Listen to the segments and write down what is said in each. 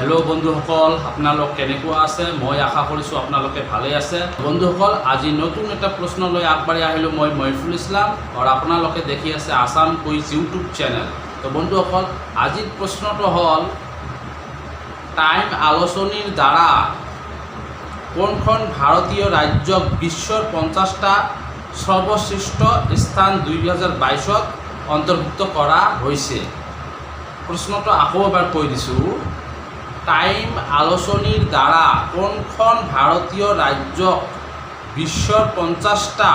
Hello बंधुসকল আপোনালোক কেনেকুৱা আছে মই আশা কৰিছো আপোনালোকে ভালে আছে বন্ধুসকল আজি নতুন এটা প্ৰশ্ন লৈ আগবাঢ়ি আহিলো মই মইফুল ইছলাম আৰু আপোনালোকে দেখি আছে আসাম কুইজ ইউটিউব চেনেল তো বন্ধুসকল আজিৰ প্ৰশ্নটো হ'ল টাইম আলোচনীৰ দ্বাৰা কোনখন ভাৰতীয় ৰাজ্যক বিশ্বৰ 50টা সৰ্বশ্ৰেষ্ঠ স্থান 2022ত অন্তৰ্ভুক্ত কৰা হৈছে প্ৰশ্নটো আকৌ এবাৰ কৈ দিছো টাইম আলোচনীৰ দ্বাৰা কোনখন ভাৰতীয় ৰাজ্যক বিশ্বৰ 50টা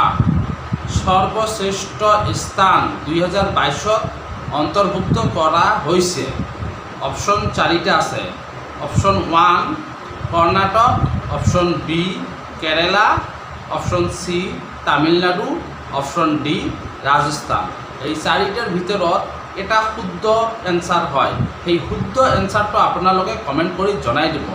সৰ্বশ্ৰেষ্ঠ স্থান 2022ত অন্তৰ্ভুক্ত কৰা হৈছে অপশ্যন 4টা আছে option 1 Karnataka option B Kerala option C Tamil Nadu option D Rajasthan এই চাৰিটাৰ ভিতৰত এটা শুদ্ধ এনসাৰ হয় সেই শুদ্ধ এনসাৰটো আপোনালোকে কমেন্ট কৰি জনাই দিব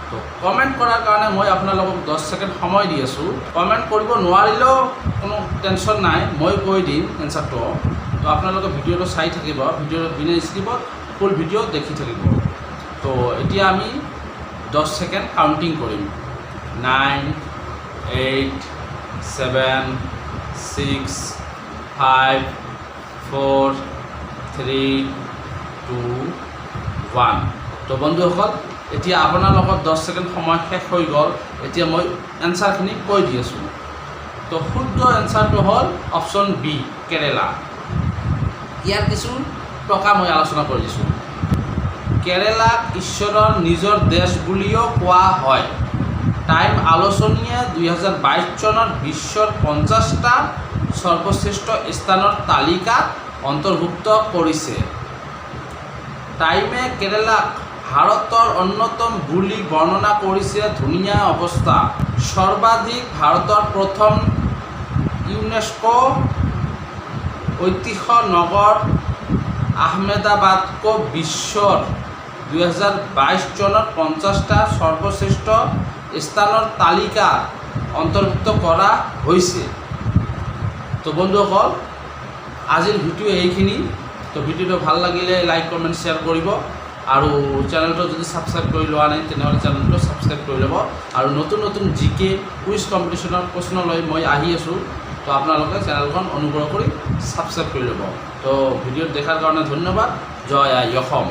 তো কমেন্ট কৰাৰ কাৰণে মই আপোনালোকক 10 সেকেন্ড সময় দি আছো কমেন্ট কৰিব নোৱাৰিলেও কোনো টেনশন নাই মই কৈ দিম এনসাৰটো তো আপোনালোকে ভিডিওটো চাই থাকিব ভিডিওৰ বিনা স্কিপত ফুল ভিডিও দেখি থাকিব তো এতিয়া আমি 10 সেকেন্ড কাউন্টিং কৰিম 9 8 7 6 5 4 3 2 1 তো বন্ধুসকল এতিয়া আপোনাৰ লগত 10 সেকেন্ড সময় শেষ হৈ গ'ল এতিয়া মই এনসারখিনি কৈ দি আছো তো শুদ্ধ এনসারটো হ'ল অপশ্যন বি কেৰালা ইয়াৰ কিছু টকা মই আলোচনা কৰি দিছো কেৰালাক ঈশ্বৰৰ নিজৰ দেশ বুলিও কোৱা হয় টাইম আলোচনীয়ে 2022 চনৰ বিশ্বৰ 50টা সৰ্বশ্ৰেষ্ঠ স্থানৰ তালিকাত অন্তৰ্ভুক্ত কৰিছে টাইমে কেৰালাক ভাৰতৰ অন্যতম বুলি বৰ্ণনা কৰিছে ধুনীয়া অৱস্থা সৰ্বাধিক ভাৰতৰ প্ৰথম ইউনেস্কো ঐতিহ্য নগৰ আহমেদাবাদক বিশ্বৰ 2022 চনত 50টা সৰ্বশ্ৰেষ্ঠ স্থানৰ তালিকাত অন্তৰ্ভুক্ত কৰা হৈছে তো বন্ধুসকল আজিৰ ভিডিও এইখিনি তো ভিডিওটো ভাল লাগিলে লাইক কমেন্ট শেয়াৰ কৰিব আৰু চেনেলটো যদি সাবস্ক্ৰাইব কৰি লোৱা নাই তেনেহলে চেনেলটো সাবস্ক্ৰাইব কৰি ল'ব আৰু নতুন নতুন জিকে কুইজ কম্পিটিশনৰ প্ৰশ্ন লৈ মই আহি আছো তো আপোনালোকে চেনেলখন অনুগ্ৰহ কৰি সাবস্ক্ৰাইব কৰি ল'ব তো ভিডিও দেখাৰ কাৰণে ধন্যবাদ জয় আই অসম।